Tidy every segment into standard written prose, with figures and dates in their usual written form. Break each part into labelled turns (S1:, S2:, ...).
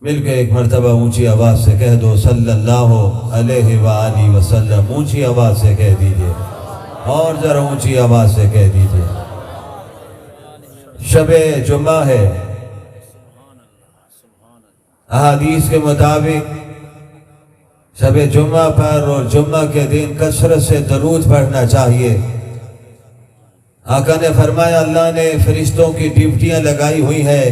S1: مل کے ایک مرتبہ اونچی آواز سے کہہ دو صلی اللہ علیہ وآلہ وسلم. اونچی آواز سے کہہ دیجئے، اور ذرا اونچی آواز سے کہہ دیجئے. شب جمعہ ہے. احادیث کے مطابق شب جمعہ پر اور جمعہ کے دن کثرت سے درود پڑھنا چاہیے. آقا نے فرمایا اللہ نے فرشتوں کی ڈیوٹیاں لگائی ہوئی ہے،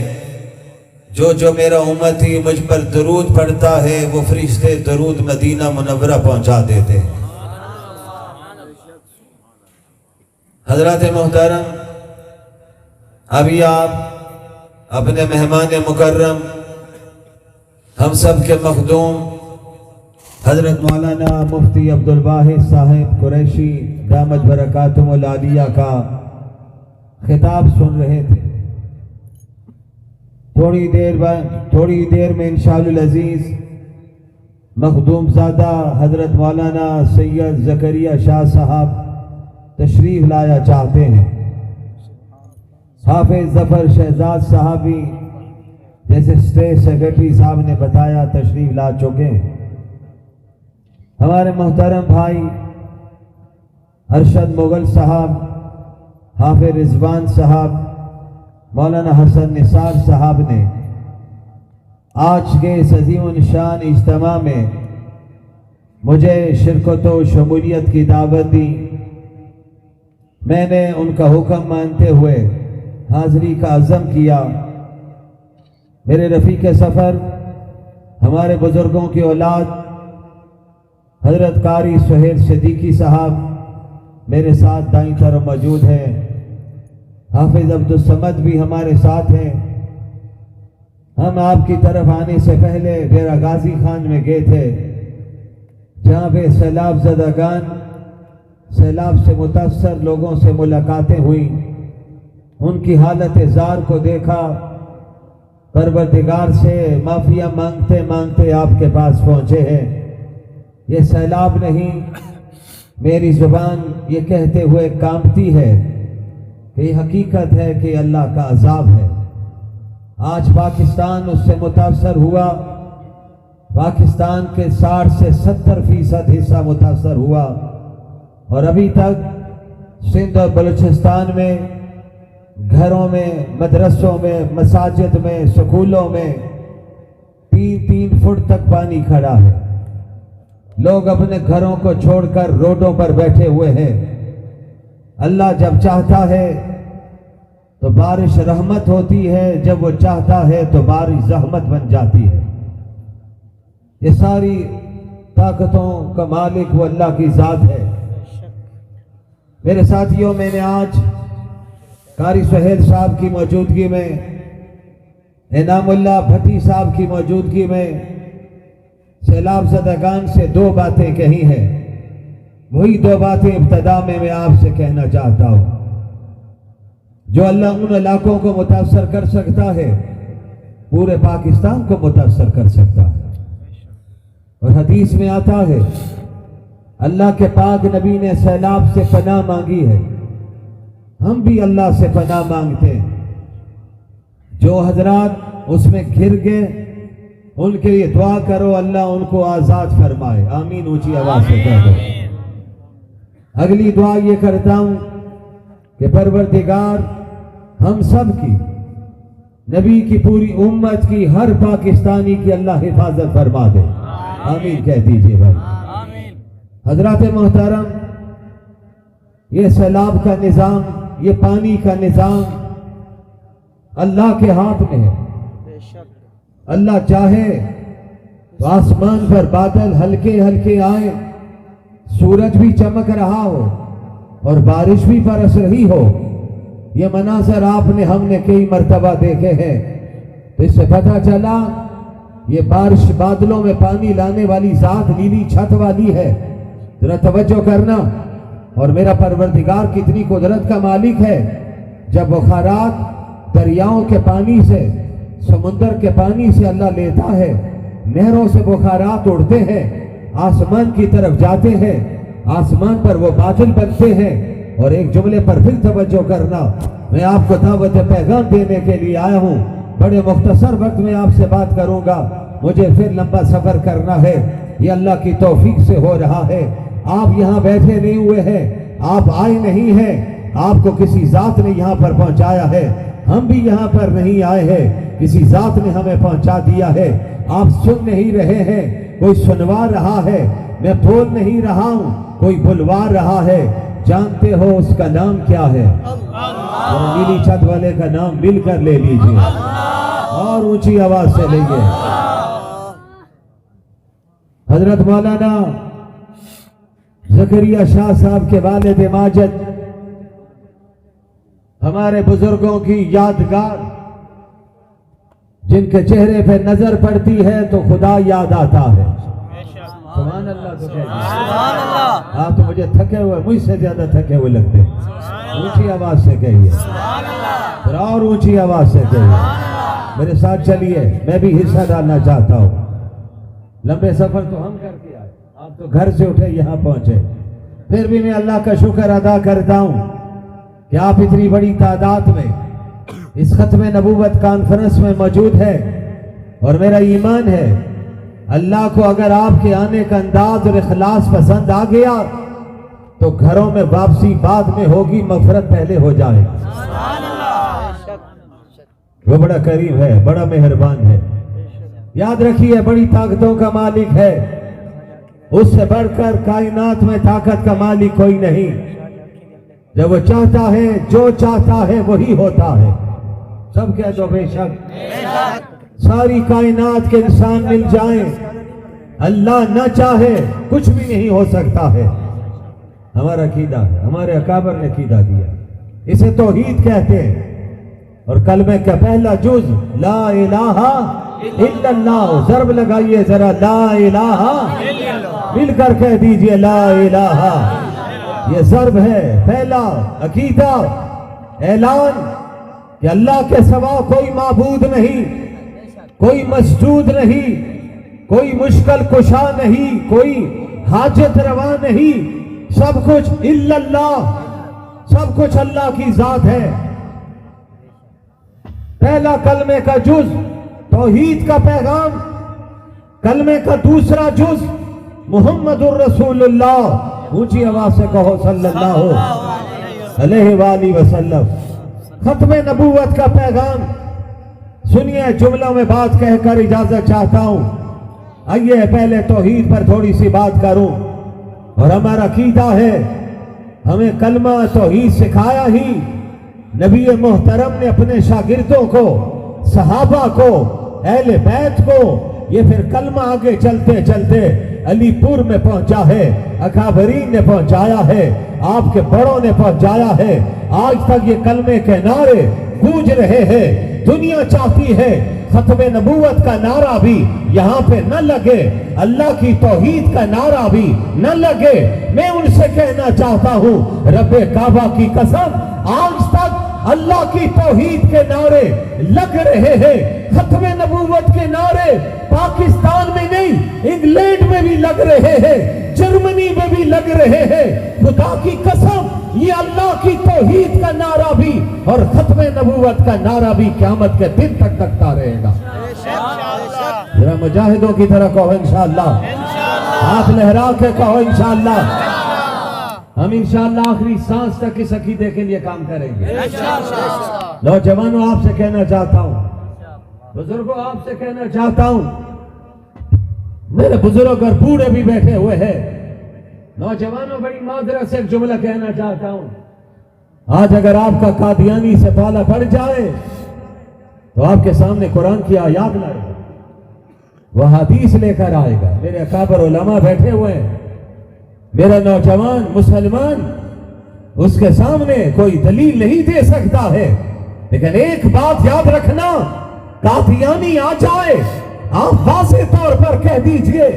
S1: جو میرا امتی مجھ پر درود پڑھتا ہے وہ فرشتے درود مدینہ منورہ پہنچا دیتے ہیں. حضرات محترم، ابھی آپ اپنے مہمان مکرم ہم سب کے مخدوم حضرت مولانا مفتی عبدالواحد صاحب قریشی دامت برکاتہم العالیہ کا خطاب سن رہے تھے. تھوڑی دیر میں انشاءاللہ العزیز مخدوم زادہ حضرت مولانا سید زکریا شاہ صاحب تشریف لایا چاہتے ہیں. حافظ ظفر شہزاد صاحب بھی جیسے اسٹیٹ سیکرٹری صاحب نے بتایا تشریف لا چکے ہیں. ہمارے محترم بھائی ارشد مغل صاحب، حافظ رضوان صاحب، مولانا حسن نثار صاحب نے آج کے اس عظیم الشان اجتماع میں مجھے شرکت و شمولیت کی دعوت دی. میں نے ان کا حکم مانتے ہوئے حاضری کا عزم کیا. میرے رفیق سفر ہمارے بزرگوں کی اولاد حضرت قاری سہیل صدیقی صاحب میرے ساتھ دائیں طرف موجود ہیں. حافظ عبدالصمد بھی ہمارے ساتھ ہیں. ہم آپ کی طرف آنے سے پہلے ڈیرہ غازی خان میں گئے تھے، جہاں پہ سیلاب زدگان، سیلاب سے متاثر لوگوں سے ملاقاتیں ہوئیں. ان کی حالت زار کو دیکھا. پروردگار سے معافیاں مانگتے مانگتے آپ کے پاس پہنچے ہیں. یہ سیلاب نہیں، میری زبان یہ کہتے ہوئے کانپتی ہے کہ یہ حقیقت ہے کہ اللہ کا عذاب ہے. آج پاکستان اس سے متاثر ہوا. پاکستان کے 60 سے 70% حصہ متاثر ہوا، اور ابھی تک سندھ اور بلوچستان میں گھروں میں، مدرسوں میں، مساجد میں، سکولوں میں 3-3 فٹ تک پانی کھڑا ہے. لوگ اپنے گھروں کو چھوڑ کر روڈوں پر بیٹھے ہوئے ہیں. اللہ جب چاہتا ہے تو بارش رحمت ہوتی ہے، جب وہ چاہتا ہے تو بارش زحمت بن جاتی ہے. یہ ساری طاقتوں کا مالک وہ اللہ کی ذات ہے. میرے ساتھیوں، میں نے آج قاری سہیل صاحب کی موجودگی میں، انعام اللہ بھٹی صاحب کی موجودگی میں سیلاب زدگان سے 2 باتیں کہی ہیں. وہی 2 باتیں ابتدا میں آپ سے کہنا چاہتا ہوں. جو اللہ ان علاقوں کو متاثر کر سکتا ہے، پورے پاکستان کو متاثر کر سکتا ہے. اور حدیث میں آتا ہے اللہ کے پاک نبی نے سیلاب سے پناہ مانگی ہے. ہم بھی اللہ سے پناہ مانگتے ہیں. جو حضرات اس میں گر گئے ان کے لیے دعا کرو اللہ ان کو آزاد فرمائے. آمین اونچی آواز سے کہہ دو. اگلی دعا یہ کرتا ہوں کہ پروردگار ہم سب کی، نبی کی پوری امت کی، ہر پاکستانی کی اللہ حفاظت فرما دے. آمین کہہ دیجئے بھائی. حضرات محترم، یہ سیلاب کا نظام، یہ پانی کا نظام اللہ کے ہاتھ میں ہے. اللہ چاہے تو آسمان پر بادل ہلکے ہلکے آئے، سورج بھی چمک رہا ہو اور بارش بھی برس رہی ہو. یہ مناظر آپ نے، ہم نے کئی مرتبہ دیکھے ہیں. تو اس سے پتہ چلا یہ بارش، بادلوں میں پانی لانے والی ذات نیلی چھت والی ہے. ذرا توجہ کرنا. اور میرا پروردگار کتنی قدرت کا مالک ہے. جب بخارات دریاؤں کے پانی سے، سمندر کے پانی سے اللہ لیتا ہے، نہروں سے بخارات اڑتے ہیں، آسمان کی طرف جاتے ہیں، آسمان پر وہ بادل بنتے ہیں. اور ایک جملے پر پھر توجہ کرنا. میں آپ کو دعوت پیغام دینے کے لیے آیا ہوں. بڑے مختصر وقت میں آپ سے بات کروں گا. مجھے پھر لمبا سفر کرنا ہے، یہ اللہ کی توفیق سے ہو رہا ہے۔ آپ یہاں بیٹھے نہیں ہوئے ہیں، آپ آئے نہیں ہیں، آپ کو کسی ذات نے یہاں پر پہنچایا ہے۔ ہم بھی یہاں پر نہیں آئے ہیں، کسی ذات نے ہمیں پہنچا دیا ہے۔ آپ سن نہیں رہے ہیں، کوئی سنوا رہا ہے۔ میں بول نہیں رہا ہوں، کوئی بلوا رہا ہے۔ جانتے ہو اس کا نام کیا ہے؟ نیلی چھت والے کا نام مل کر لے لیجئے اور اونچی آواز سے لیں گے۔ حضرت مولانا زکریا شاہ صاحب کے والد ماجد، ہمارے بزرگوں کی یادگار، جن کے چہرے پہ نظر پڑتی ہے تو خدا یاد آتا ہے۔ سبحان اللہ تو کہہ دیں۔ آپ تو مجھے تھکے ہوئے، مجھ سے زیادہ تھکے ہوئے لگتے ہیں۔ اونچی آواز سے کہیے، پھر اور اونچی آواز سے کہیے۔ میرے ساتھ چلیے، میں بھی حصہ ڈالنا چاہتا ہوں۔ لمبے سفر تو ہم کر کے آئے، آپ تو گھر سے اٹھے یہاں پہنچے۔ پھر بھی میں اللہ کا شکر ادا کرتا ہوں کہ آپ اتنی بڑی تعداد میں اس ختم نبوت کانفرنس میں موجود ہے، اور میرا ایمان ہے اللہ کو اگر آپ کے آنے کا انداز اور اخلاص پسند آ گیا تو گھروں میں واپسی بعد میں ہوگی، مغفرت پہلے ہو جائے۔ وہ بڑا کریم ہے، بڑا مہربان ہے۔ یاد رکھیے، بڑی طاقتوں کا مالک ہے، اس سے بڑھ کر کائنات میں طاقت کا مالک کوئی نہیں۔ جب وہ چاہتا ہے، جو چاہتا ہے وہی ہوتا ہے۔ سب کہہ دو بے شک۔ ساری کائنات کے انسان مل جائیں، اللہ نہ چاہے کچھ بھی نہیں ہو سکتا ہے۔ ہمارا عقیدہ ہے، ہمارے اکابر نے عقیدہ دیا، اسے توحید کہتے ہیں۔ اور کلمے کا پہلا جز لا الہ الا اللہ، ضرب لگائیے ذرا، لا الہ، مل کر کہہ دیجئے لا الہ۔ یہ ضرب ہے، پہلا عقیدہ، اعلان کہ اللہ کے سوا کوئی معبود نہیں، کوئی مسجود نہیں، کوئی مشکل کشا نہیں، کوئی حاجت روا نہیں، سب کچھ الا اللہ، سب کچھ اللہ کی ذات ہے۔ پہلا کلمے کا جز توحید کا پیغام، کلمے کا دوسرا جز محمد الرسول اللہ، اونچی آواز سے کہو صلی اللہ علیہ وآلہ وسلم۔ ختم نبوت کا پیغام سنیے، جملوں میں بات کہہ کر اجازت چاہتا ہوں۔ آئیے پہلے توحید پر تھوڑی سی بات کروں، اور ہمارا عقیدہ ہے ہمیں کلمہ توحید سکھایا ہی نبی محترم نے اپنے شاگردوں کو، صحابہ کو، اہل بیت کو۔ یہ پھر کلمہ آگے چلتے چلتے علی پور میں پہنچا ہے، اکابرین نے پہنچایا ہے، آپ کے بڑوں نے پہنچایا ہے۔ آج تک یہ کلمے کے نعرے گونج رہے ہیں۔ دنیا چاہتی ہے ختم نبوت کا نعرہ بھی یہاں پہ نہ لگے، اللہ کی توحید کا نعرہ بھی نہ لگے۔ میں ان سے کہنا چاہتا ہوں، رب کعبہ کی قسم، آج تک اللہ کی توحید کے نعرے لگ رہے ہیں۔ ختم نبوت کے نعرے پاکستان میں نہیں، انگلینڈ میں بھی لگ رہے ہیں، جرمنی میں بھی لگ رہے ہیں۔ خدا کی قسم، یہ اللہ کی توحید کا نعرہ بھی اور ختم نبوت کا نعرہ بھی قیامت کے دن تک لگتا رہے گا۔ ذرا مجاہدوں کی طرح کہو انشاءاللہ، ہاتھ لہرا کے کہو انشاءاللہ۔ ہم انشاءاللہ آخری سانس تک اس عقیدے کے لیے کام کریں گے۔ نوجوانوں، آپ سے کہنا چاہتا ہوں، بزرگوں آپ سے کہنا چاہتا ہوں، میرے بزرگ اور بوڑھے بھی بیٹھے ہوئے ہیں، نوجوانوں بڑی معذرت سے ایک جملہ کہنا چاہتا ہوں۔ آج اگر آپ کا قادیانی سے پالا پڑ جائے تو آپ کے سامنے قرآن کی آیات لائے گا، وہ حدیث لے کر آئے گا۔ میرے اکابر علماء بیٹھے ہوئے ہیں، میرا نوجوان مسلمان اس کے سامنے کوئی دلیل نہیں دے سکتا ہے، لیکن ایک بات یاد رکھنا، قادیانی آ جائے آپ واضح طور پر کہہ دیجئے،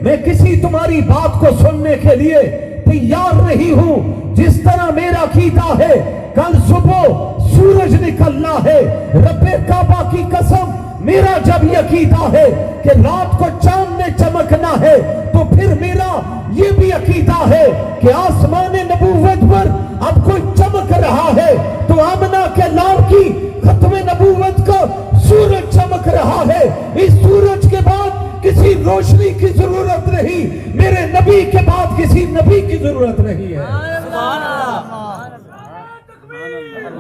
S1: میں کسی تمہاری بات کو سننے کے لیے تیار نہیں ہوں۔ جس طرح میرا عقیدہ ہے کل صبح سورج نکلنا ہے، رب کعبہ کی قسم میرا جب یہ عقیدہ ہے کہ رات کو چاند نے چمکنا ہے، تو پھر میرا یہ بھی عقیدہ ہے کہ آسمان نبوت پر اب کوئی چمک رہا ہے، تو آمنہ کے لال کی ختم نبوت کا سورج چمک رہا ہے۔ اس سورج کے بعد کسی روشنی کی ضرورت نہیں، میرے نبی کے بعد کسی نبی کی ضرورت نہیں ہے۔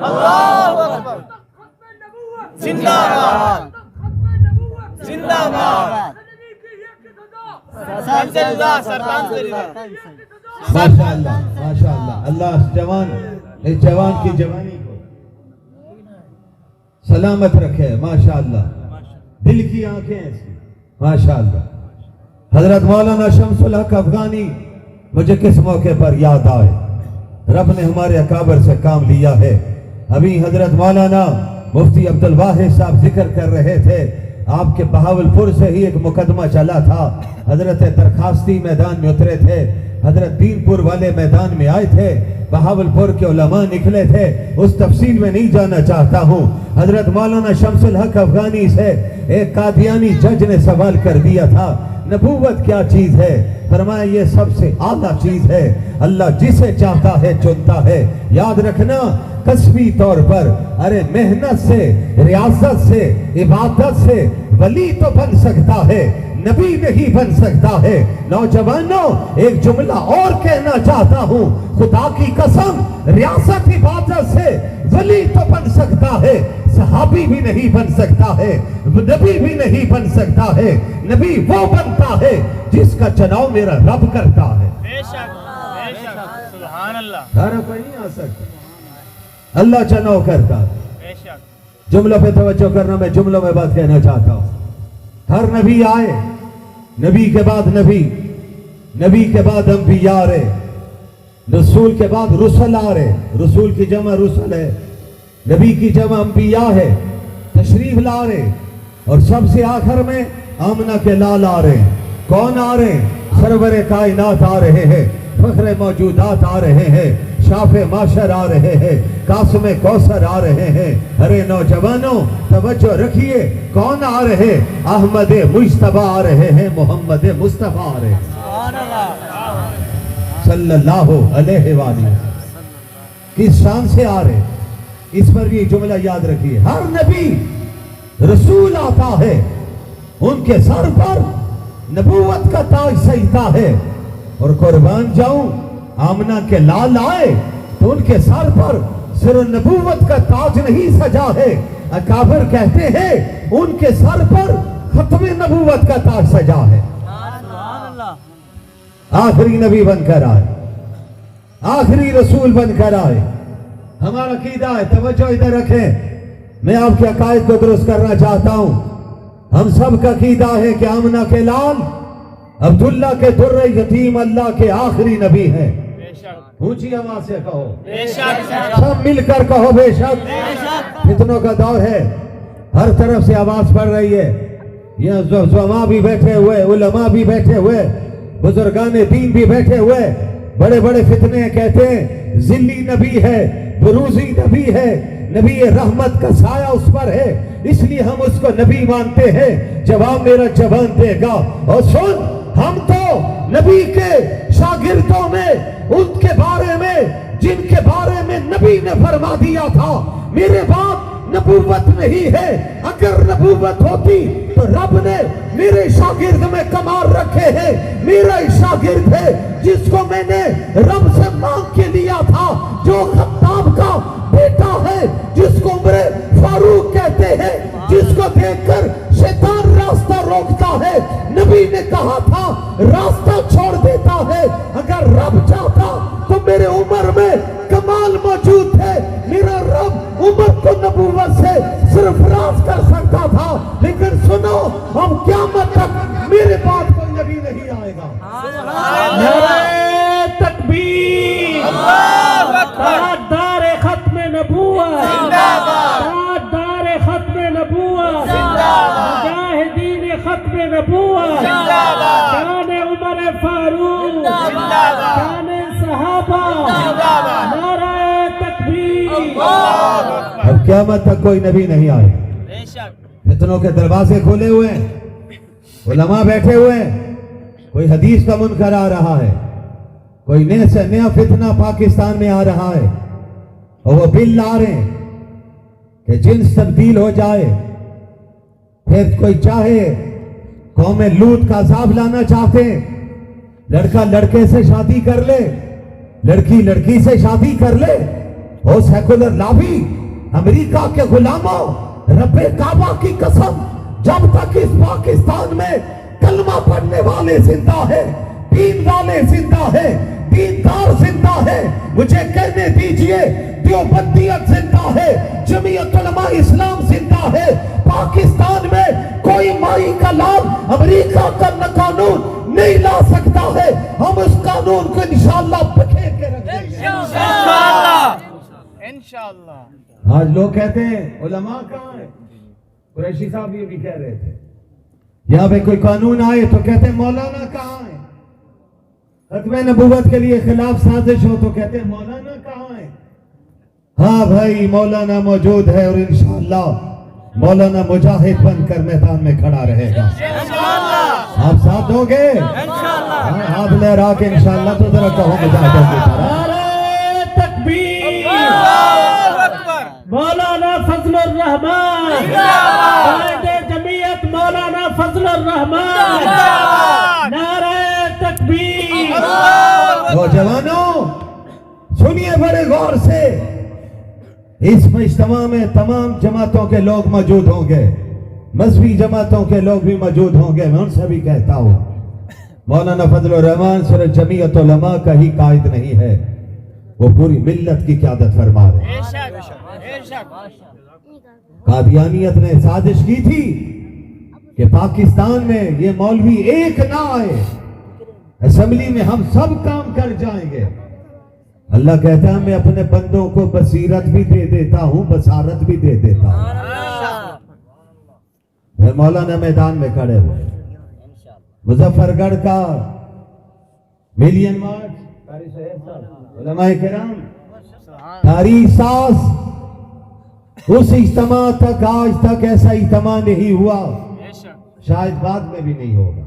S2: اللہ اکبر، زندہ باد، زندہ باد،
S1: ماشاءاللہ ماشاءاللہ، اللہ اس جوان کی جوانی کو سلامت رکھے، ماشاءاللہ، دل کی آنکھیں ایسی، ماشاءاللہ۔ حضرت مولانا شمس الحق افغانی مجھے کس موقع پر یاد آئے، رب نے ہمارے اکابر سے کام لیا ہے۔ ابھی حضرت مولانا مفتی عبدالواحد صاحب ذکر کر رہے تھے، آپ کے بہاولپور سے ہی ایک مقدمہ چلا تھا، حضرت درخواستی میدان میں اترے تھے، حضرت دین پور والے میدان میں آئے تھے، بہاولپور کے علماء نکلے تھے، اس تفصیل میں نہیں جانا چاہتا ہوں۔ حضرت مولانا شمس الحق افغانی سے ایک قادیانی جج نے سوال کر دیا تھا، نبوت کیا چیز ہے؟ فرمایا یہ سب سے اعلیٰ چیز ہے، اللہ جسے چاہتا ہے چنتا ہے۔ یاد رکھنا، کسبی طور پر، ارے محنت سے، ریاضت سے، عبادت سے ولی تو بن سکتا ہے، نبی نہیں بن سکتا ہے۔ نوجوانوں، ایک جملہ اور کہنا چاہتا ہوں، خدا کی قسم، ریاضت عبادت سے ولی تو بن سکتا ہے، صحابی بھی نہیں بن سکتا ہے، نبی بھی نہیں بن سکتا ہے۔ نبی وہ بنتا ہے جس کا چناؤ میرا رب کرتا ہے۔
S2: بے شک، بے شک، سبحان اللہ،
S1: گھر کوئی نہیں آ سکتا، اللہ چناؤ کرتا ہے۔
S2: بے شک،
S1: جملوں پہ توجہ کرنا، میں جملوں میں بات کہنا چاہتا ہوں۔ ہر نبی آئے، نبی کے بعد نبی، نبی کے بعد انبیاء آ رہے، رسول کے بعد رسل آ رہے، رسول کی جمع رسل ہے، نبی کی جمع انبیاء ہے، تشریف لا رہے، اور سب سے آخر میں آمنہ کے لال آ رہے ہیں۔ کون آ رہے ہیں؟ سرور کائنات آ رہے ہیں، فخر موجودات آ رہے ہیں، شاف معاشر آ رہے ہیں، قاسم کوثر آ رہے ہیں۔ ارے نوجوانوں توجہ رکھیے، کون آ رہے؟ احمد مجتبیٰ آ رہے ہیں، محمد مصطفیٰ آ رہے ہیں، صلی اللہ علیہ وآلہ۔ کس شان سے آ رہے؟ اس پر بھی جملہ یاد رکھیے، ہر نبی رسول آتا ہے، ان کے سر پر نبوت کا تاج سجتا ہے، اور قربان جاؤں، آمنہ کے لال آئے تو ان کے سر پر صرف نبوت کا تاج نہیں سجا ہے، اکابر کہتے ہیں ان کے سر پر ختم نبوت کا تاج سجا ہے۔ آخری نبی بن کر آئے، آخری رسول بن کر آئے۔ ہمارا عقیدہ ہے، توجہ ادھر رکھیں، میں آپ کے عقائد کو درست کرنا چاہتا ہوں۔ ہم سب کا عقیدہ ہے کہ آمنہ کے لال عبداللہ کے در یتیم اللہ کے آخری نبی ہیں۔ اونچی آواز سے کہو،
S2: بے شک،
S1: سب مل کر کہو بے شک۔ فتنوں کا دور ہے، ہر طرف سے آواز پڑ رہی ہے، یہ زعماء بھی بیٹھے ہوئے، علماء بھی بیٹھے ہوئے، بزرگان دین بھی بیٹھے ہوئے، بڑے بڑے فتنے کہتے ہیں ذلی نبی ہے، بروزی نبی ہے، نبی رحمت کا سایہ اس پر ہے، اس لیے ہم اس کو نبی مانتے ہیں۔ جواب میرا جوان دے گا، اور سن، ہم تو نبی کے شاگردوں میں ان کے بارے میں جن کے بارے میں نبی نے فرما دیا تھا میرے بعد نبوت نہیں ہے، اگر نبوت ہوتی تو رب نے میرے شاگرد میں کمال رکھے ہیں۔ میرا شاگرد ہے جس کو میں نے رب سے مانگ کے لیا تھا، جو خطاب کا بیٹا ہے، جس کو عمر فاروق کہتے ہیں، جس کو دیکھ کر شیطان راستہ روکتا ہے۔ نبی نے کہا تھا راستہ چھوڑ دیتا ہے، اگر رب چاہتا تو میرے عمر میں کمال موجود تھے۔ میرا رب عمر کو نبوت سے صرف راز کر سکتا تھا، لیکن سنو، ہم قیامت تک میرے بعد کوئی نبی نہیں آئے گا۔
S3: نعرہ تکبیر،
S2: اللہ اکبر،
S3: تاجدار ختم نبوت،
S2: زندہ باد،
S3: تاجدار ختم نبوت،
S2: زندہ باد،
S3: مجاہدین ختم نبوت،
S2: زندہ باد،
S3: شان عمر فاروق،
S2: زندہ باد،
S3: شان صحابہ،
S2: زندہ باد،
S3: نعرہ تکبیر۔
S2: اللہ اکبر،
S1: اب قیامت تک کوئی نبی نہیں آئے۔
S2: بے شک،
S1: فتنوں کے دروازے کھولے ہوئے ہیں، علماء بیٹھے ہوئے ہیں، کوئی حدیث کا منکر آ رہا ہے، کوئی نیا سے نیا فتنہ پاکستان میں آ رہا ہے، اور وہ بل لا رہے ہیں کہ جنس تبدیل ہو جائے، پھر کوئی چاہے قوم لوط کا عذاب لانا چاہتے ہیں. لڑکا لڑکے سے شادی کر لے, لڑکی لڑکی سے شادی کر لے. او سیکولر لابی, امریکہ کے غلاموں, رب کعبہ کی قسم, جب تک اس پاکستان میں کلمہ پڑھنے والے زندہ ہے, دین والے زندہ ہے, دیندار زندہ ہے, مجھے کہنے دیجئے دیوبندیت زندہ ہے, جمعیت علماء اسلام زندہ ہے, پاکستان میں کوئی مائی کا لال امریکہ کا قانون نہیں لا سکتا ہے. ہم اس قانون کو انشاءاللہ بکھیر کے رکھیں گے
S2: انشاءاللہ.
S1: آج لوگ کہتے ہیں علماء کہاں ہیں؟ قریشی صاحب یہ بھی کہہ رہے تھے, یہاں پہ کوئی قانون آئے تو کہتے ہیں مولانا کہاں ہے. ختم نبوت کے لیے خلاف سازش ہو تو کہتے ہیں مولانا کہاں ہے. ہاں بھائی, مولانا موجود ہے, اور انشاءاللہ مولانا مجاہد بن کر میدان میں کھڑا رہے گا. آپ ساتھ دو گے؟ ہاتھ لہرا کے انشاءاللہ تو ذرا کہو مجاہدوں کی طرح.
S3: نعرہ تکبیر.
S2: اللہ اکبر.
S3: مولانا فضل الرحمان, قائد جمعیت مولانا فضل الرحمان. نعرہ تکبیر.
S1: نوجوانوں سنیے بڑے غور سے, اس اجتماع میں تمام جماعتوں کے لوگ موجود ہوں گے, مذہبی جماعتوں کے لوگ بھی موجود ہوں گے. میں ان سے بھی کہتا ہوں, مولانا فضل الرحمان صرف جمعیت علماء کا ہی قائد نہیں ہے, وہ پوری ملت کی قیادت فرما رہے ہیں.
S2: بے شک.
S1: قادیانیت نے سازش کی تھی کہ پاکستان میں یہ مولوی ایک نہ آئے, اسمبلی میں ہم سب کام کر جائیں گے. اللہ کہتا ہے میں اپنے بندوں کو بصیرت بھی دے دیتا ہوں, بصارت بھی دے دیتا ہوں. میں مولانا میدان میں کھڑے ہوئے, مظفر گڑھ کا ملین مارچ, علماء کرام تاریخ ساز, اس اجتماع تک آج تک ایسا اجتماع نہیں ہوا, شاید بعد میں بھی نہیں ہوگا.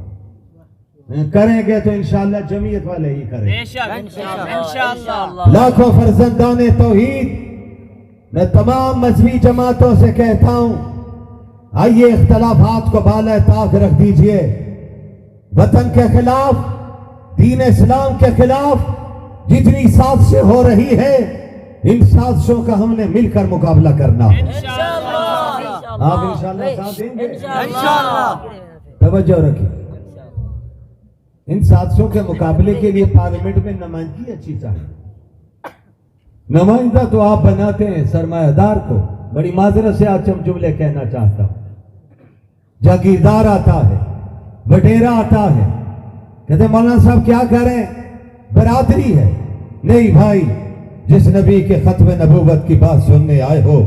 S1: کریں گے تو انشاءاللہ جمعیت والے ہی کریں گے.
S2: بے شک انشاءاللہ.
S1: لاکھوں فرزندان توحید, میں تمام مذہبی جماعتوں سے کہتا ہوں, آئیے اختلافات کو بالائے طاق رکھ دیجئے. وطن کے خلاف, دین اسلام کے خلاف جتنی سازشیں ہو رہی ہے, ان سازشوں کا ہم نے مل کر مقابلہ کرنا. آپ انشاءاللہ ساتھ دیں گے؟ توجہ رکھیں. ان سازشوں کے مقابلے کے لیے پارلیمنٹ میں نمائندگی اچھی چاہیے. نمائندہ تو آپ بناتے ہیں سرمایہ دار کو. بڑی معذرت سے آج ہم جملے کہنا چاہتا ہوں. جاگیردار آتا ہے, وڈیرا آتا ہے, کہتے ہیں مولانا صاحب کیا کریں, برادری ہے. نہیں بھائی, جس نبی کے ختم نبوت کی بات سننے آئے ہو,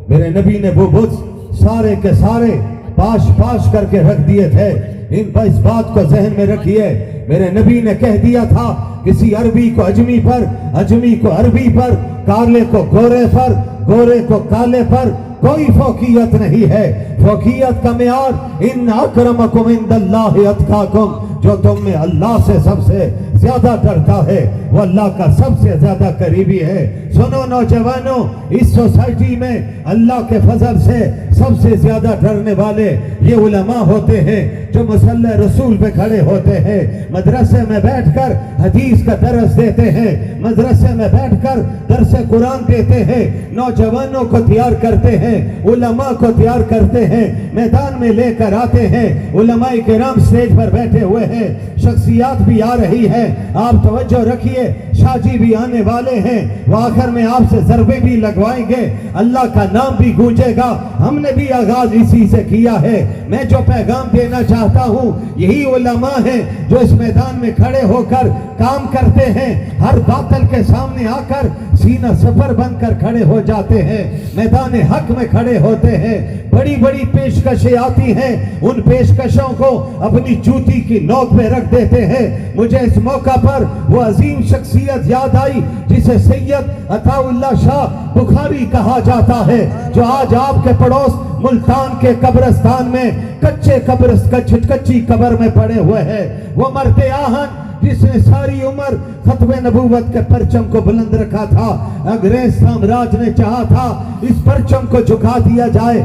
S1: میرے نبی نے وہ بت سارے کے سارے پاش پاش کر کے رکھ دیے تھے. اس بات کو ذہن میں رکھیے, میرے نبی نے کہہ دیا تھا کسی عربی کو اجمی پر, اجمی کو عربی پر, کالے کو گورے پر, گورے کو کالے پر کوئی فوقیت نہیں ہے. فوقیت کا معیار ان اکرمکم عند اللہ اتقاکم, جو تم میں اللہ سے سب سے زیادہ ڈرتا ہے وہ اللہ کا سب سے زیادہ قریبی ہے. سنو نوجوانوں, اس سوسائٹی میں اللہ کے فضل سے سب سے زیادہ ڈرنے والے یہ علماء ہوتے ہیں جو مصلی رسول پہ کھڑے ہوتے ہیں, مدرسے میں بیٹھ کر حدیث کا درس دیتے ہیں, مدرسے میں بیٹھ کر درس قرآن دیتے ہیں, نوجوانوں کو تیار کرتے ہیں, علماء کو تیار کرتے ہیں, میدان میں لے کر آتے ہیں. علماء کرام سٹیج پر بیٹھے ہوئے ہیں, شخصیات بھی آ رہی ہے. آپ توجہ رکھیے, شاہ جی بھی آنے والے ہیں, وہ آخر میں آپ سے ضربے بھی لگوائیں گے, اللہ کا نام بھی گونجے گا. ہم نے بھی آغاز اسی سے کیا ہے. میں جو پیغام دینا چاہتا ہوں, یہی علماء ہیں جو اس میدان میں کھڑے ہو کر کام کرتے ہیں, ہر باطل کے سامنے آ کر سینہ سفر بن کر کھڑے ہو جاتے ہیں, میدان حق میں کھڑے ہوتے ہیں. بڑی بڑی پیشکشیں آتی ہیں, ان پیشکشوں کو اپنی جوتی کی نوک پہ رکھ دیتے ہیں. مجھے اس موقع پر وہ عظیم شخصیت یاد آئی جسے سید عطا اللہ شاہ بخاری کہا جاتا ہے, جو آج آپ کے پڑوس ملتان کے قبرستان میں کچی قبر میں پڑے ہوئے ہیں. وہ مرتے آہن جس نے ساری عمر ختم نبوت کے پرچم کو بلند رکھا تھا. انگریز سامراج نے چاہا تھا اس پرچم کو جھکا دیا جائے,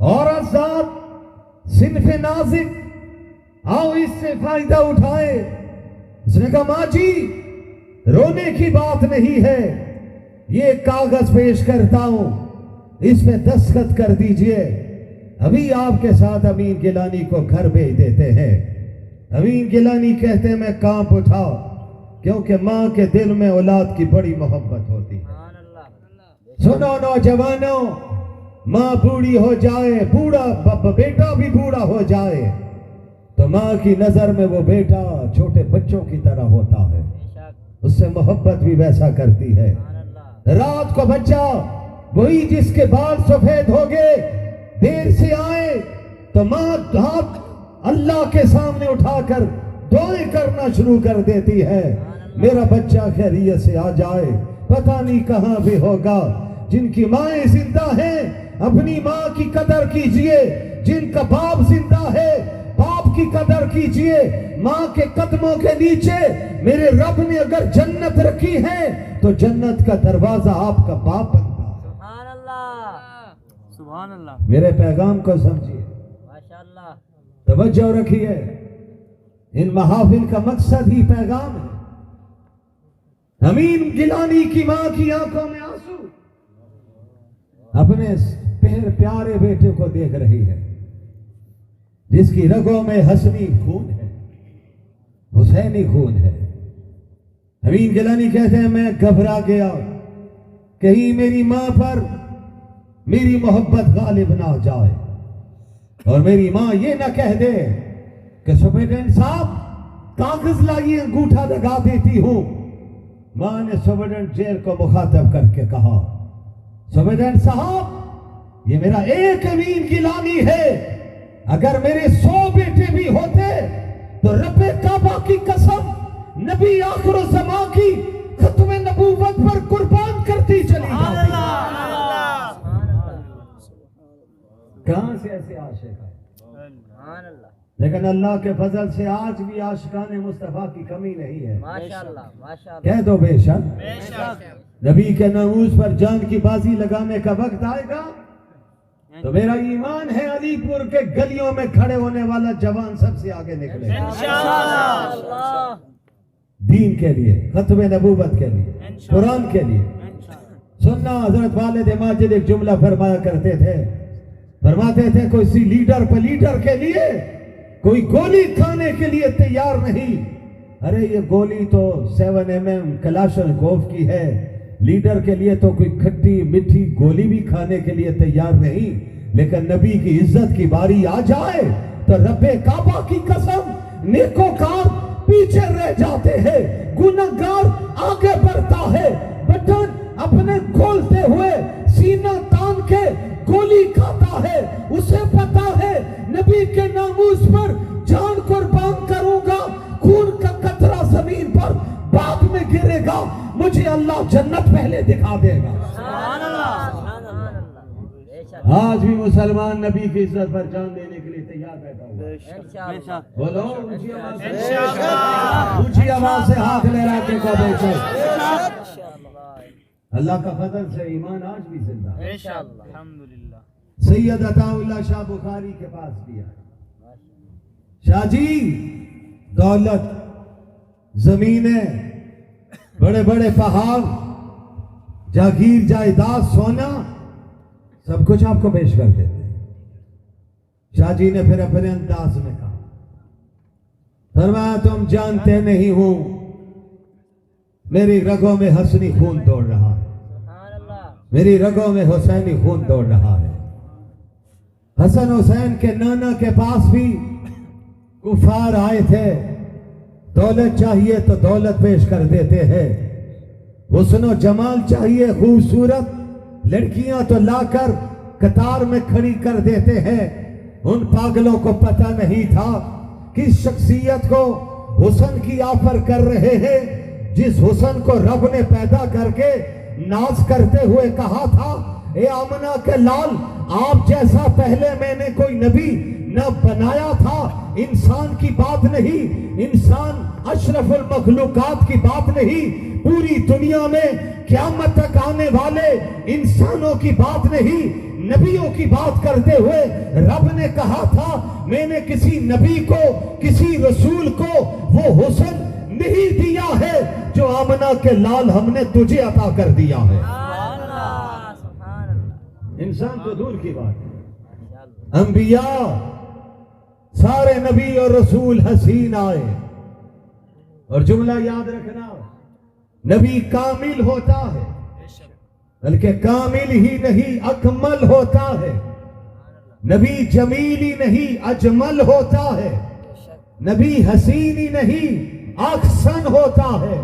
S1: اور آزاد صنف نازک، آؤ اس سے فائدہ اٹھائے۔ اس نے کہا ماں جی رونے کی بات نہیں ہے، یہ کاغذ پیش کرتا ہوں، اس پہ دستخط کر دیجئے، ابھی آپ کے ساتھ امین گیلانی کو گھر بھیج دیتے ہیں۔ امین گیلانی کہتے ہیں میں کانپ اٹھا، کیونکہ ماں کے دل میں اولاد کی بڑی محبت ہوتی ہے۔ سنو نوجوانوں، ماں بوڑھی ہو جائے، بیٹا بھی بوڑھا ہو جائے تو ماں کی نظر میں وہ بیٹا چھوٹے بچوں کی طرح ہوتا ہے، اس سے محبت بھی ویسا کرتی ہے۔ رات کو بچہ وہی جس کے بال سفید ہو گئے دیر سے آئے تو ماں ہاتھ اللہ کے سامنے اٹھا کر دعائیں کرنا شروع کر دیتی ہے، میرا بچہ خیریت سے آ جائے، پتہ نہیں کہاں بھی ہوگا۔ جن کی مائیں زندہ ہیں اپنی ماں کی قدر کیجئے، جن کا باپ زندہ ہے باپ کی قدر کیجئے۔ ماں کے قدموں کے نیچے میرے رب نے اگر جنت رکھی ہے تو جنت کا دروازہ آپ کا باپ بنتا ہے۔
S2: سبحان اللہ، سبحان اللہ،
S1: میرے پیغام کو سمجھیے،
S2: ماشاءاللہ،
S1: توجہ رکھیے، ان محافل کا مقصد ہی پیغام ہے۔ امین گیلانی کی ماں کی آنکھوں میں آنسو، اپنے پیارے بیٹے کو دیکھ رہی ہے جس کی رگوں میں حسنی خون ہے، حسینی خون ہے۔ امین گیلانی کہتے ہیں میں گھبرا گیا، کہیں میری ماں پر میری محبت غالب نہ جائے اور میری ماں یہ نہ کہہ دے کہ سپرڈنٹ صاحب کاغذ لائیے انگوٹھا لگا دیتی ہوں۔ ماں نے سپرڈنٹ جیل کو مخاطب کر کے کہا سپرڈنٹ صاحب یہ میرا ایک امین گیلانی ہے، اگر میرے 100 بیٹے بھی ہوتے تو رب کعبہ کی قسم نبی آخر الزمان کی ختم نبوت پر قربان کرتی چلی جاتی۔ کہاں سے ایسے عاشق ہے، لیکن اللہ کے فضل سے آج بھی عاشقان مصطفیٰ کی کمی نہیں ہے۔
S2: ماشاءاللہ، ماشاءاللہ،
S1: کہہ دو بے شک نبی کے ناموس پر جان کی بازی لگانے کا وقت آئے گا تو میرا ایمان ہے علی پور کے گلیوں میں کھڑے ہونے والا جوان سب سے آگے نکلے گا،
S2: انشاءاللہ،
S1: دین کے لیے، ختم نبوت کے لیے، قرآن کے لیے۔ سننا، حضرت والد ماجد ایک جملہ فرمایا کرتے تھے، فرماتے تھے کوئی سی لیڈر پلیڈر کے لیے کوئی گولی کھانے کے لیے تیار نہیں۔ ارے یہ گولی تو 7mm کلاشنکوف کی ہے، لیڈر کے لیے تو کوئی کھٹی مٹھی گولی بھی کھانے کے لیے تیار نہیں، لیکن نبی کی عزت کی باری آ جائے تو رب کعبہ کی قسم نیکوکار پیچھے رہ جاتے ہیں، گنہگار آگے بڑھتا ہے۔ بٹن اپنے کھولتے ہوئے سینہ تان کے گولی کھاتا ہے، اسے پتا ہے نبی کے ناموس پر جان قربان کروں گا، خون کا قطرہ زمین پر بعد میں گرے گا، مجھے اللہ جنت پہلے دکھا دے گا۔
S2: سبحان اللہ، سبحان اللہ،
S1: آج بھی مسلمان نبی کی عزت پر جان دینے کے لیے تیار بیٹھا ہوا ہے۔
S2: انشاءاللہ،
S1: بولو اونچی آواز سے ہاتھ لہرا کے کو بے شک اللہ کا فضل سے ایمان آج بھی زندہ ہے۔
S2: انشاءاللہ، الحمدللہ،
S1: سید عطا اللہ شاہ بخاری کے پاس بھی آئے، شاہ جی دولت، زمینیں، بڑے بڑے پہاڑ، جاگیر، جائیداد، سونا، سب کچھ آپ کو پیش کر دیتے ہیں۔ شاہ جی نے پھر اپنے انداز میں کہا، فرمایا تم جانتے نہیں ہو میری رگوں میں حسنی خون دوڑ رہا ہے،
S2: سبحان اللہ،
S1: میری رگوں میں حسینی خون دوڑ رہا ہے۔ حسن حسین کے نانا کے پاس بھی کفار آئے تھے، دولت چاہیے تو دولت پیش کر دیتے ہیں، حسن و جمال چاہیے، خوبصورت لڑکیاں تو لا کر قطار میں کھڑی کر دیتے ہیں۔ ان پاگلوں کو پتہ نہیں تھا کس شخصیت کو حسن کی آفر کر رہے ہیں، جس حسن کو رب نے پیدا کر کے ناز کرتے ہوئے کہا تھا اے آمنہ کے لال، آپ جیسا پہلے میں نے کوئی نبی نہ بنایا تھا۔ انسان کی بات نہیں، انسان اشرف المخلوقات کی بات نہیں، پوری دنیا میں قیامت تک آنے والے انسانوں کی بات نہیں، نبیوں کی بات کرتے ہوئے رب نے کہا تھا میں نے کسی نبی کو کسی رسول کو وہ حسن نہیں دیا ہے جو آمنہ کے لال ہم نے تجھے عطا کر دیا ہے.
S2: سبحان اللہ سبحان اللہ.
S1: انسان تو دور کی بات ہے، انبیاء سارے نبی اور رسول حسین آئے. اور جملہ یاد رکھنا، نبی کامل ہوتا ہے بلکہ کامل ہی نہیں اکمل ہوتا ہے. نبی جمیل ہی نہیں اجمل ہوتا ہے. نبی حسین ہی نہیں احسن ہوتا ہے.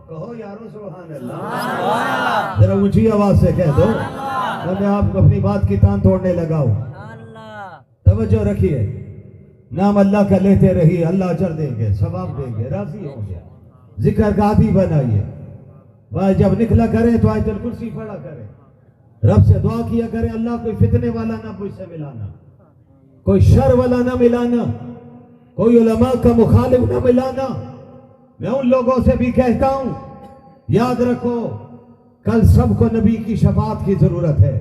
S1: کہو یارو سبحان اللہ. ذرا اونچی آواز سے کہہ دو، میں آپ کو اپنی بات کی تان توڑنے لگا ہوں.
S2: سبحان اللہ.
S1: توجہ رکھیے، نام اللہ کا لیتے رہیے، اللہ اجر دیں گے، ثواب دیں گے، راضی ہوں گے. ذکر کا عادی بنائیے. بھائی جب نکلا کرے تو آیت الکرسی پڑھا کرے، رب سے دعا کیا کرے اللہ کوئی فتنے والا نہ مجھ سے ملانا، کوئی شر والا نہ ملانا، کوئی علماء کا مخالف نہ ملانا. میں ان لوگوں سے بھی کہتا ہوں یاد رکھو کل سب کو نبی کی شفاعت کی ضرورت ہے.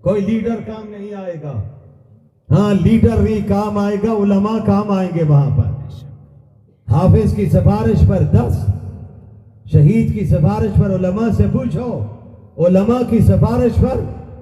S1: کوئی لیڈر کام نہیں آئے گا. ہاں لیڈر نہیں کام آئے گا، علماء کام آئیں گے. وہاں پر حافظ کی سفارش پر 10، شہید کی سفارش پر علماء سے پوچھو، علماء کی سفارش پر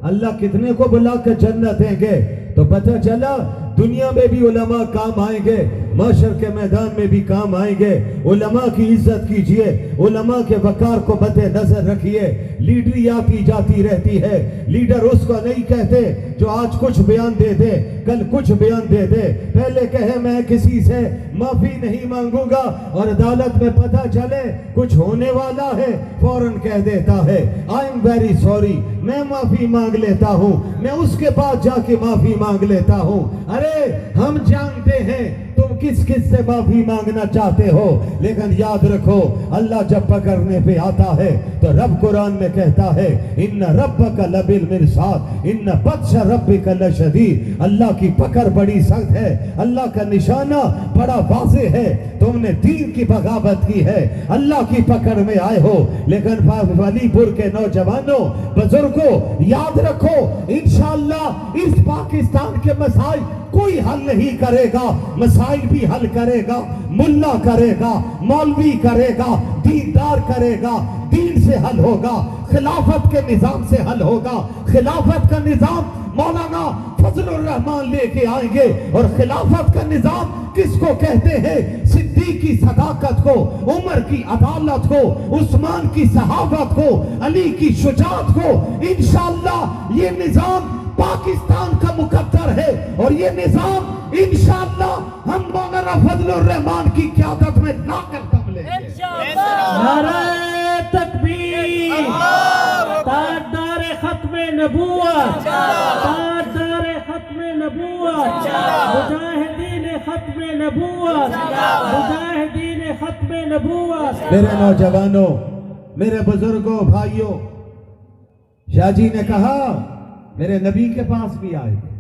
S1: اللہ کتنے کو بلا کر جنت دیں گے. تو پتہ چلا دنیا میں بھی علماء کام آئیں گے، معاشر کے میدان میں بھی کام آئیں گے. علماء کی عزت کیجئے، علماء کے وقار کو مد نظر رکھیے. لیڈری آتی جاتی رہتی ہے، لیڈر اس کو نہیں کہتے جو آج کچھ بیان دے دے کل کچھ بیان دے دے. پہلے کہے میں کسی سے معافی نہیں مانگوں گا اور عدالت میں پتہ چلے کچھ ہونے والا ہے فوراً کہہ دیتا ہے آئی ایم ویری سوری، میں معافی مانگ لیتا ہوں، میں اس کے بعد جا کے معافی مانگ لیتا ہوں. ارے ہم جانتے ہیں تم کس کس سے معافی مانگنا چاہتے ہو، لیکن یاد رکھو اللہ جب پکڑنے پہ آتا ہے تو رب قرآن میں کہتا ہے ان ربک لبالمرصاد ان بطش ربک لشدید. اللہ کی پکڑ بڑی سخت ہے، اللہ کا نشانہ بڑا واضح ہے. تم نے دین کی بغاوت کی ہے، اللہ کی پکڑ میں آئے ہو. لیکن ولی پور کے نوجوانوں بزرگوں یاد رکھو انشاءاللہ اس پاکستان کے مسائل کوئی حل نہیں کرے گا، مسائل بھی حل کرے گا ملا کرے گا، مولوی کرے گا، دیندار کرے گا. دین سے حل ہوگا، خلافت کے نظام سے حل ہوگا. خلافت کا نظام مولانا فضل الرحمان لے کے آئیں گے. اور خلافت کا نظام کس کو کہتے ہیں؟ صدیق کی صداقت کو، عمر کی عدالت کو، عثمان کی صحابت کو، علی کی شجاعت کو. انشاءاللہ یہ نظام پاکستان کا مقدر ہے اور یہ نظام انشاءاللہ ہم مولانا فضل الرحمان کی قیادت میں لا کر دم لیں گے.
S3: نعرہ تکبیر، تاجدار ختم نبوت، تاجدار ختم نبوت، مجاہدین ختم نبوت، مجاہدین ختم نبوت.
S1: میرے نوجوانوں، میرے بزرگوں، بھائیوں، شاہ جی نے کہا میرے نبی کے پاس بھی آئے تھے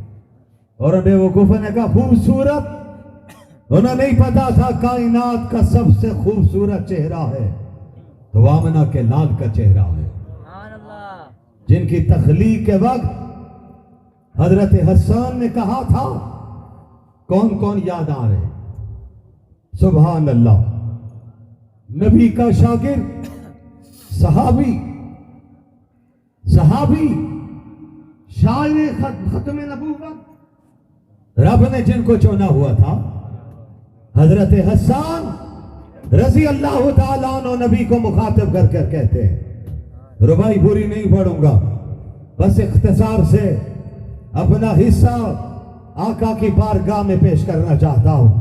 S1: اور بے وقوفوں نے کہا خوبصورت. انہیں نہیں پتا تھا کائنات کا سب سے خوبصورت چہرہ ہے تو آمنہ کے لال کا چہرہ ہے،
S2: سبحان اللہ.
S1: جن کی تخلیق کے وقت حضرت حسان نے کہا تھا کون کون یاد آ رہے؟ سبحان اللہ. نبی کا شاگرد، صحابی شاعر ختم نبوت، رب نے جن کو چنا ہوا تھا حضرت حسان رضی اللہ تعالیٰ عنہ نبی کو مخاطب کر کر کہتے ہیں، ربائی پوری نہیں پڑھوں گا، بس اختصار سے اپنا حصہ آقا کی بارگاہ میں پیش کرنا چاہتا ہوں.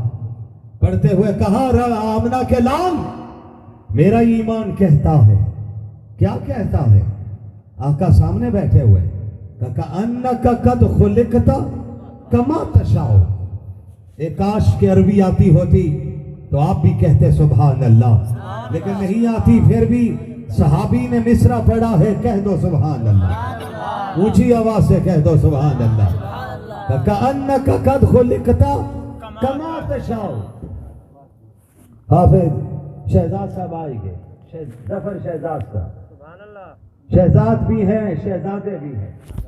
S1: پڑھتے ہوئے کہا آمنہ کے لال میرا ایمان کہتا ہے. کیا کہتا ہے؟ آقا سامنے بیٹھے ہوئے کَأَنَّكَ قَدْ خُلِقْتَ كَمَا تَشَاءُ. ایک کاش کے عربی آتی ہوتی تو آپ بھی کہتے سبحان اللہ، لیکن نہیں آتی پھر بھی صحابی نے مصرع پڑھا ہے، کہہ دو سبحان اللہ، اونچی آواز سے کہہ دو سبحان اللہ. کَأَنَّكَ قَدْ خُلِقْتَ كَمَا تَشَاءُ. حافظ شہزاد صاحب آئے گے، ظفر شہزاد صاحب، شہزاد بھی ہیں شہزادے بھی ہیں.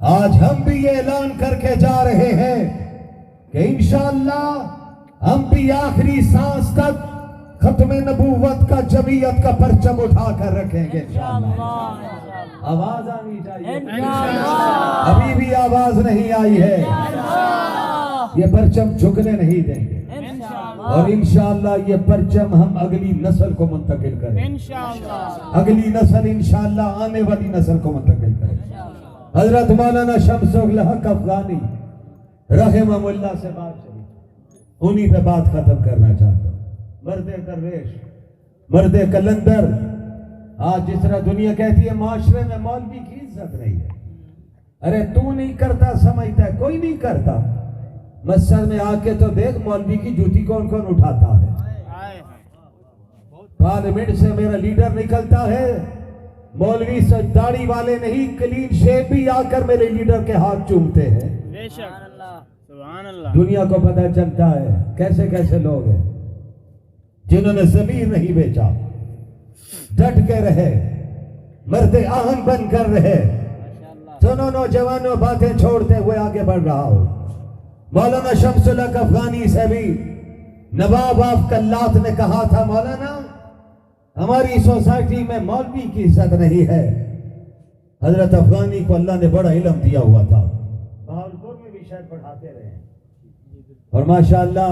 S1: آج ہم بھی یہ اعلان کر کے جا رہے ہیں کہ انشاءاللہ ہم بھی آخری سانس تک ختم نبوت کا جمعیت کا پرچم اٹھا کر رکھیں گے آواز آنی چاہیے ابھی بھی آواز نہیں آئی ہے یہ پرچم جھکنے نہیں دیں گے اور انشاءاللہ یہ پرچم ہم اگلی نسل کو منتقل کریں اگلی نسل انشاءاللہ آنے والی نسل کو منتقل کریں حضرت مولانا شمس الحق افغانی رحمہ اللہ سے بات چلی انہی پہ بات ختم کرنا چاہتا ہوں مرد درویش مرد کلندر آج جس طرح دنیا کہتی ہے معاشرے میں مولوی کی عزت نہیں ہے ارے تو نہیں کرتا سمجھتا ہے کوئی نہیں کرتا مسجد میں آ کے تو دیکھ مولوی کی جوتی کون کون اٹھاتا ہے پارلیمنٹ سے میرا لیڈر نکلتا ہے مولوی سے داڑھی والے نہیں کلین شیپ بھی آ کر میرے لیڈر کے ہاتھ چومتے ہیں دنیا کو پتہ چلتا ہے کیسے کیسے لوگ ہیں جنہوں نے ضمیر نہیں بیچا ڈٹ کے رہے مرد آہن بن کر رہے دونوں نوجوانوں باتیں چھوڑتے ہوئے آگے بڑھ رہا ہو مولانا شمس الحق افغانی سے بھی نواب آف کلات نے کہا تھا مولانا ہماری سوسائٹی میں مولوی کی عزت نہیں ہے حضرت افغانی کو اللہ نے بڑا علم دیا ہوا تھا بہاولپور میں بھی شاید پڑھاتے رہے اور ماشاءاللہ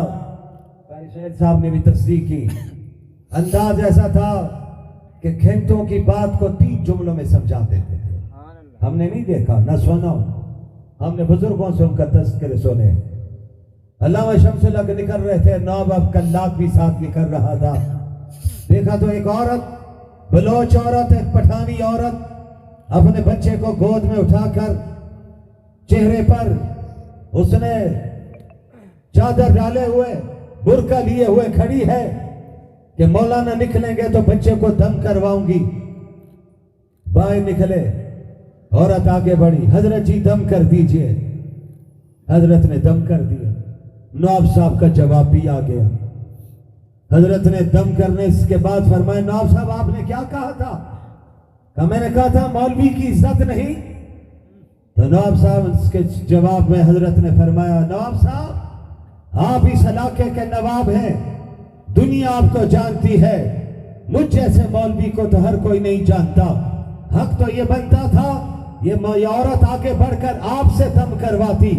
S1: قاری شہید صاحب نے بھی تصدیق کی انداز ایسا تھا کہ گھنٹوں کی بات کو 3 جملوں میں سمجھا دیتے تھے ہم نے نہیں دیکھا نہ سنا ہم نے بزرگوں سے ان کا تذکرے سنے علامہ شمس الحق نکل رہے تھے نواب آف کلات بھی ساتھ نکل رہا تھا دیکھا تو ایک عورت بلوچ عورت ایک پٹھانی عورت اپنے بچے کو گود میں اٹھا کر چہرے پر اس نے چادر ڈالے ہوئے برقع لیے ہوئے کھڑی ہے کہ مولانا نکلیں گے تو بچے کو دم کرواؤں گی باہر نکلے عورت آگے بڑھی حضرت جی دم کر دیجئے حضرت نے دم کر دیا نواب صاحب کا جواب بھی آ گیا حضرت نے دم کرنے اس کے بعد فرمایا نواب صاحب آپ نے کیا کہا تھا کہ میں نے کہا تھا مولوی کی عزت نہیں تو نواب صاحب اس کے جواب میں حضرت نے فرمایا نواب صاحب آپ اس علاقے کے نواب ہیں دنیا آپ کو جانتی ہے مجھ جیسے مولوی کو تو ہر کوئی نہیں جانتا حق تو یہ بنتا تھا یہ عورت آگے بڑھ کر آپ سے دم کرواتی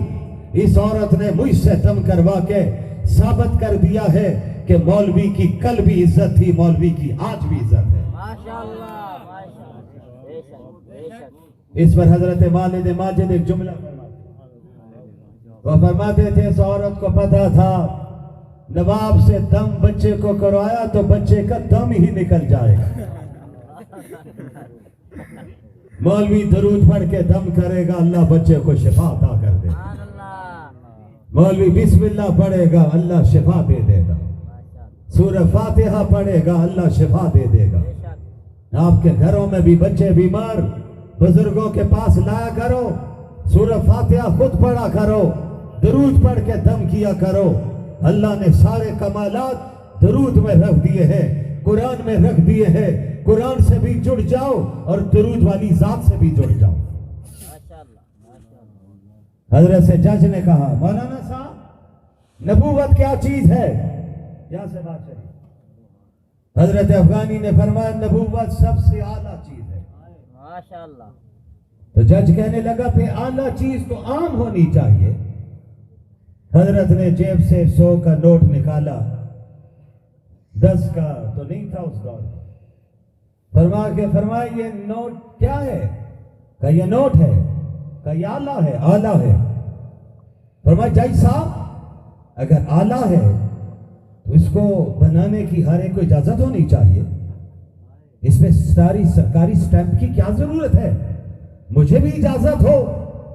S1: اس عورت نے مجھ سے دم کروا کے ثابت کر دیا ہے کہ مولوی کی کل بھی عزت تھی مولوی کی آج بھی عزت ہے اس پر حضرت والد ماجد ایک جملہ وہ فرماتے تھے اس عورت کو پتا تھا نواب سے دم بچے کو کروایا تو بچے کا دم ہی نکل جائے گا مولوی درود پڑھ کے دم کرے گا اللہ بچے کو شفا عطا کر دے گا مولوی بسم اللہ پڑھے گا اللہ شفا دے دے گا سورہ فاتحہ پڑھے گا اللہ شفا دے دے گا آپ کے گھروں میں بھی بچے بیمار بزرگوں کے پاس لایا کرو سورہ فاتحہ خود پڑھا کرو درود پڑھ کے دم کیا کرو اللہ نے سارے کمالات درود میں رکھ دیے ہیں قرآن میں رکھ دیے ہیں قرآن سے بھی جڑ جاؤ اور درود والی ذات سے بھی جڑ جاؤ حضرت سے جج نے کہا مولانا صاحب نبوت کیا چیز ہے یہاں سے بات چلی حضرت افغانی نے فرمایا نبوت سب سے اعلیٰ چیز ہے
S2: ماشاءاللہ
S1: تو جج کہنے لگا پھر اعلیٰ چیز تو عام ہونی چاہیے حضرت نے جیب سے 100 کا نوٹ نکالا 10 کا تو نہیں تھا اس دور فرمایا یہ نوٹ کیا ہے کہ یہ نوٹ ہے کہ یہ اعلیٰ ہے اعلیٰ ہے فرمایا جج صاحب اگر اعلیٰ ہے تو اس کو بنانے کی ہر ایک کو اجازت ہونی چاہیے اس میں ساری سرکاری سٹیمپ کی کیا ضرورت ہے مجھے بھی اجازت ہو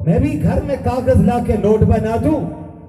S1: میں بھی گھر میں کاغذ لا کے نوٹ بنا دوں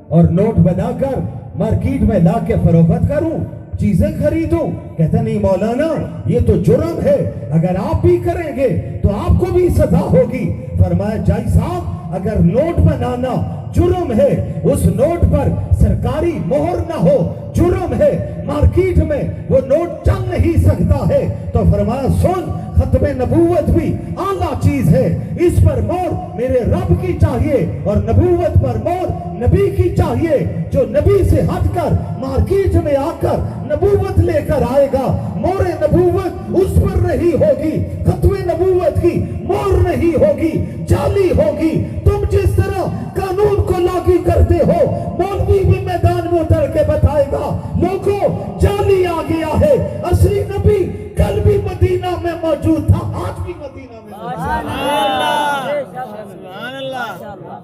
S1: اور نوٹ بنا کر مارکیٹ میں لا کے فروخت کروں چیزیں خریدوں کہتا نہیں مولانا یہ تو جرم ہے اگر آپ بھی کریں گے تو آپ کو بھی سزا ہوگی فرمایا جج صاحب اگر نوٹ بنانا جرم ہے، اس نوٹ پر سرکاری مہر نہ ہو جرم ہے، مارکیٹ میں وہ نوٹ چل نہیں سکتا ہے، تو فرمایا سن، ختم نبوت بھی اعلیٰ چیز ہے، اس پر مہر میرے رب کی چاہیے اور نبوت پر مہر نبی کی چاہیے۔ جو نبی سے ہٹ کر مارکیٹ میں آ کر نبوت لے کر آئے گا، مہر نبوت اس پر نہیں ہوگی، ختم نبوت کی مہر نہیں ہوگی، جعلی ہوگی۔ تم جس طرح قانون کو لاگو کرتے ہو، مولوی بھی میدان میں اتر کے بتائے گا لوگوں جعلی آ گیا ہے، اصلی نبی کل بھی مدینہ میں موجود تھا، آج بھی مدینہ میں موجود ہے۔
S2: سبحان اللہ،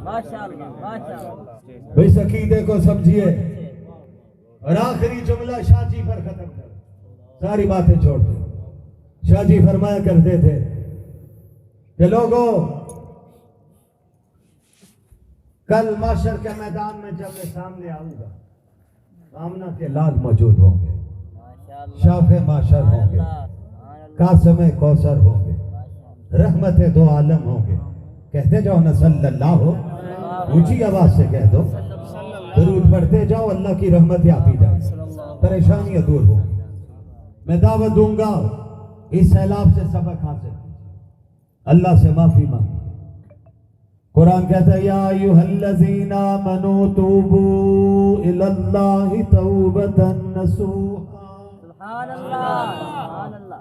S2: ماشاء اللہ، ماشاء اللہ۔
S1: اس عقیدے کو سمجھیے اور آخری جملہ شاہ جی پر ختم کر، ساری باتیں چھوڑ دیں۔ شاہ جی فرمایا کرتے تھے کہ لوگوں، کل محشر کے میدان میں جب میں سامنے آؤں گا، آمنہ کے لال موجود ہوں گے، شاف محشر ہوں گے، قاسم کوثر ہوں گے، رحمت دو عالم ہوں گے۔ کہتے جاؤ نا صلی اللہ ہو، اونچی آواز سے کہہ دو، درود پڑھتے جاؤ، اللہ کی رحمت آتی جائے، پریشانیاں دور ہوں گی۔ میں دعوت دوں گا اس سیلاب سے سبق حاصل، اللہ سے معافی مانگیں۔ قرآن کہتا ہے یا ایھا الذین آمنوا توبوا الی اللہ توبۃ نصوحا
S2: سبحان اللہ، سبحان اللہ۔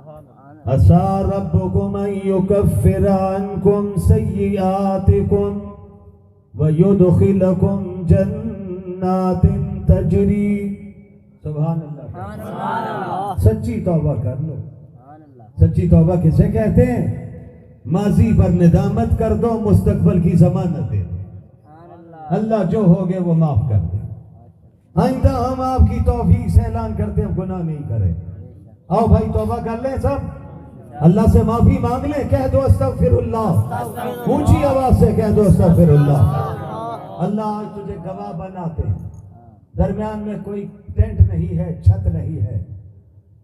S1: عسى ربكم ان يكفر عنكم سيئاتكم ويدخلكم جنات تجری، سبحان اللہ۔ سچی توبہ کر لو۔ سچی توبہ کسے کہتے ہیں؟ ماضی پر ندامت کر دو، مستقبل کی ضمانت دے دو، اللہ جو ہوگے وہ معاف کر دے۔ آئندہ ہم آپ کی توفیق سے اعلان کرتے ہیں گناہ نہیں کریں۔ آؤ بھائی توبہ کر لیں سب، اللہ سے معافی مانگ لیں، کہہ دو استغفر اللہ، اونچی آواز سے کہہ دو استغفر اللہ۔ اللہ آج تجھے گواہ بناتے ہیں، درمیان میں کوئی ٹینٹ نہیں ہے، چھت نہیں ہے،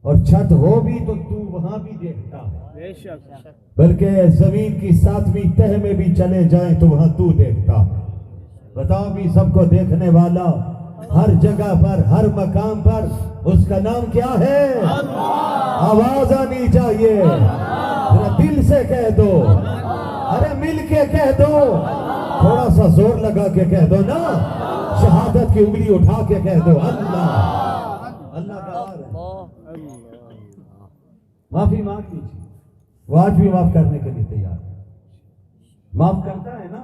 S1: اور چھت ہو بھی تو تو وہاں بھی دیکھتا ہے، بلکہ زمین کی 7ویں تہہ میں بھی چلے جائیں تو وہاں تو دیکھتا ہے۔ بتاؤ بھی سب کو دیکھنے والا، ہر جگہ پر، ہر مقام پر، اس کا نام کیا ہے؟ آواز آنی چاہیے، ذرا دل سے کہہ دو، ارے مل کے کہہ دو، تھوڑا سا زور لگا کے کہہ دو نا، شہادت کی انگلی اٹھا کے کہہ دو اللہ، اللہ کا آر ہے۔ معافی مانگ لیجیے، وہ آج بھی معاف کرنے کے لیے تیار ہے، معاف کرتا ہے نا،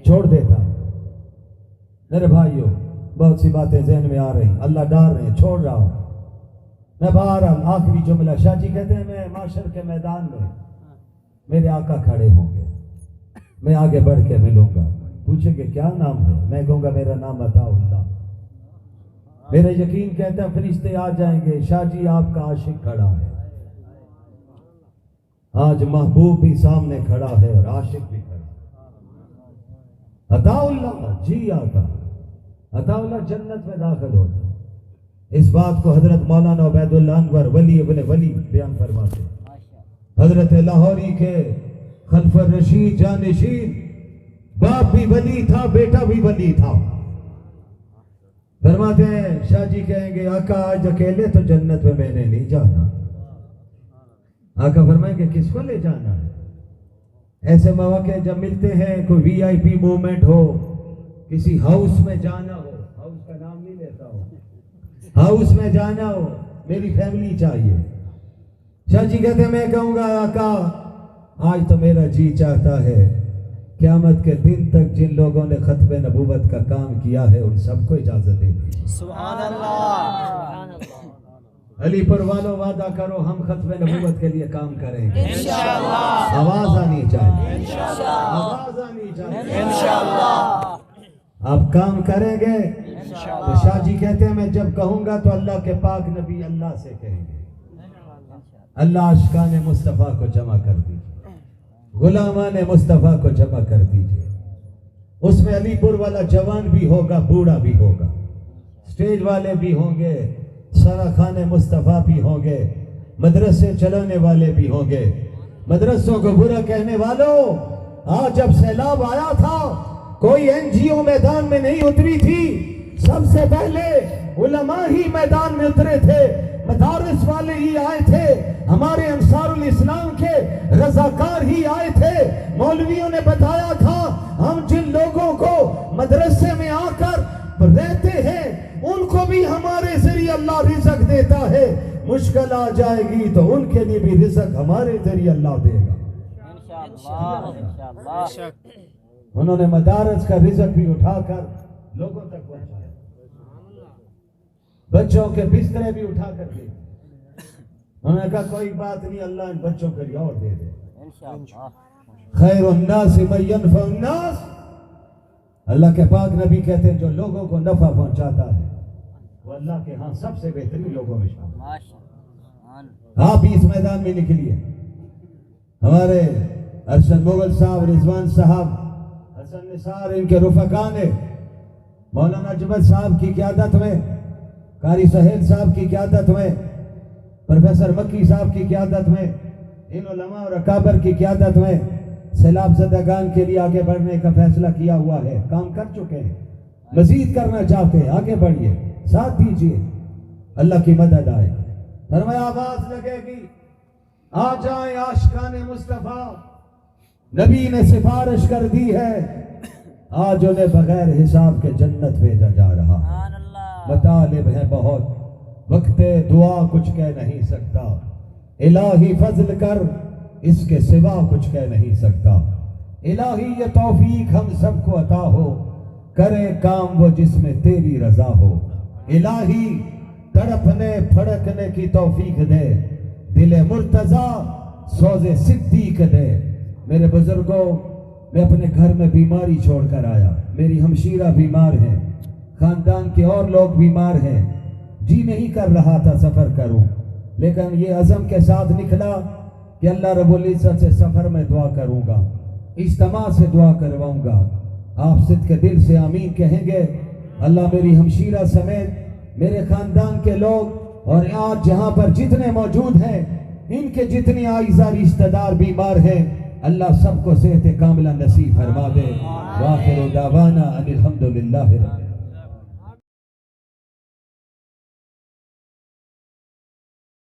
S1: چھوڑ دیتا ہے۔ میرے بھائیوں، بہت سی باتیں ذہن میں آ رہی ہیں، اللہ ڈال رہے ہیں، چھوڑ رہا ہوں میں۔ بہرحال آخری جملہ، شاہ جی کہتے ہیں میں محشر کے میدان میں میرے آقا کھڑے ہوں گے، میں آگے بڑھ کے ملوں گا، پوچھیں گے کیا نام ہے، میں کہوں گا میرا نام عطا اللہ۔ میرا یقین کہتا ہے فرشتے آ جائیں گے، شاہ جی آپ کا عاشق کھڑا ہے، آج محبوب بھی سامنے کھڑا ہے اور عاشق بھی کھڑا ہے۔ عطا اللہ، جی آقا عطا اللہ جنت میں داخل ہو جائے۔ اس بات کو حضرت مولانا عبید اللہ انور ولی ابن ولی بیان فرماتے ہیں، حضرت لاہوری کے خلف الرشید جانشین، باپ بھی ولی تھا، بیٹا بھی ولی تھا۔ فرماتے ہیں شاہ جی کہیں گے آقا آج اکیلے تو جنت میں نے نہیں جانا۔ آقا فرمائیں گے کس کو لے جانا ہے؟ ایسے مواقع جب ملتے ہیں، کوئی وی آئی پی موومنٹ ہو، کسی ہاؤس میں جانا ہو، ہاؤس کا نام نہیں لیتا ہو، ہاؤس میں جانا ہو، میری فیملی چاہیے۔ شاہ جی کہتے ہیں میں کہوں گا آقا آج تو میرا جی چاہتا ہے قیامت کے دن تک جن لوگوں نے ختم نبوت کا کام کیا ہے ان سب کو اجازت دے دی۔
S2: سبحان اللہ،
S1: علی پر والوں وعدہ کرو ہم ختم نبوت کے لیے کام کریں گے
S2: انشاءاللہ،
S1: آواز آنی چاہیے،
S2: انشاءاللہ،
S1: آواز آنی چاہیے۔
S2: انشاءاللہ،
S1: آپ کام کریں گے تو شاہ جی کہتے ہیں میں جب کہوں گا تو اللہ کے پاک نبی اللہ سے کہیں گے اللہ عاشقان مصطفیٰ کو جمع کر دیجئے، غلامان مصطفیٰ کو جمع کر دیجئے۔ اس میں علی پور والا جوان بھی ہوگا، بوڑھا بھی ہوگا، سٹیج والے بھی ہوں گے، سراخان مصطفیٰ بھی ہوں گے، مدرسے چلانے والے بھی ہوں گے، مدرسوں کو برا کہنے والوں آج جب سیلاب آیا تھا کوئی NGO میدان میں نہیں اتری تھی، سب سے پہلے علماء ہی میدان میں اترے تھے، مدارس والے ہی آئے تھے، ہمارے انصار الاسلام کے رضاکار ہی آئے تھے۔ مولویوں نے بتایا تھا ہم جن لوگوں کو مدرسے میں آ کر رہتے ہیں ان کو بھی ہمارے ذریعے اللہ رزق دیتا ہے، مشکل آ جائے گی تو ان کے لیے بھی رزق ہمارے ذریعے اللہ دے گا۔
S2: انشاءاللہ
S1: انہوں نے مدارس کا رزق بھی اٹھا کر لوگوں تک پہنچایا، بچوں کے بسترے بھی اٹھا کر دے۔ انہوں نے کہا کوئی بات نہیں، اللہ ان بچوں کے لیے اور دے دے۔
S2: انشاءاللہ
S1: خیر الناس من ينفع الناس، اللہ کے پاک نبی کہتے ہیں جو لوگوں کو نفع پہنچاتا ہے وہ اللہ کے ہاں سب سے بہترین لوگوں میں شامل۔
S2: ماشاءاللہ
S1: آپ بھی اس میدان میں نکلیے۔ ہمارے ارشد مغل صاحب، رضوان صاحب، حسن نثار، ان کے رفقا نے مولانا جبل صاحب کی قیادت میں، قاری سہیل صاحب کی قیادت میں، پروفیسر مکی صاحب کی قیادت میں، ان علماء اور اکابر کی قیادت میں سیلاب زدگان کے لیے آگے بڑھنے کا فیصلہ کیا ہوا ہے، کام کر چکے ہیں، مزید کرنا چاہتے ہیں، آگے بڑھیے، ساتھ دیجیے، اللہ کی مدد آئے۔ فرمایا آواز لگے گی آ جائیں عاشقان مصطفیٰ، نبی نے سفارش کر دی ہے، آج انہیں بغیر حساب کے جنت بھیجا جا رہا ہے۔
S2: سبحان اللہ
S1: مطالب ہے بہت، وقت دعا کچھ کہہ نہیں سکتا، الہی فضل کر اس کے سوا کچھ کہہ نہیں سکتا، الہی یہ توفیق ہم سب کو عطا ہو، کرے کام وہ جس میں تیری رضا ہو، الہی تڑپنے پھڑکنے کی توفیق دے، دل مرتضی سوز صدیق دے۔ میرے بزرگوں، میں اپنے گھر میں بیماری چھوڑ کر آیا، میری ہمشیرہ بیمار ہے، خاندان کے اور لوگ بیمار ہیں، جی نہیں کر رہا تھا سفر کروں، لیکن یہ عزم کے ساتھ نکلا کہ اللہ رب العزت سے سفر میں دعا کروں گا، اجتماع سے دعا کرواؤں گا۔ آپ صدق کے دل سے آمین کہیں گے، اللہ میری ہمشیرہ سمیت میرے خاندان کے لوگ اور آج جہاں پر جتنے موجود ہیں ان کے جتنی اعزا رشتہ دار بیمار ہیں، اللہ سب کو صحت کاملہ نصیب فرما دے۔ وآخر دعوانا ان الحمدللہ رب العالمین۔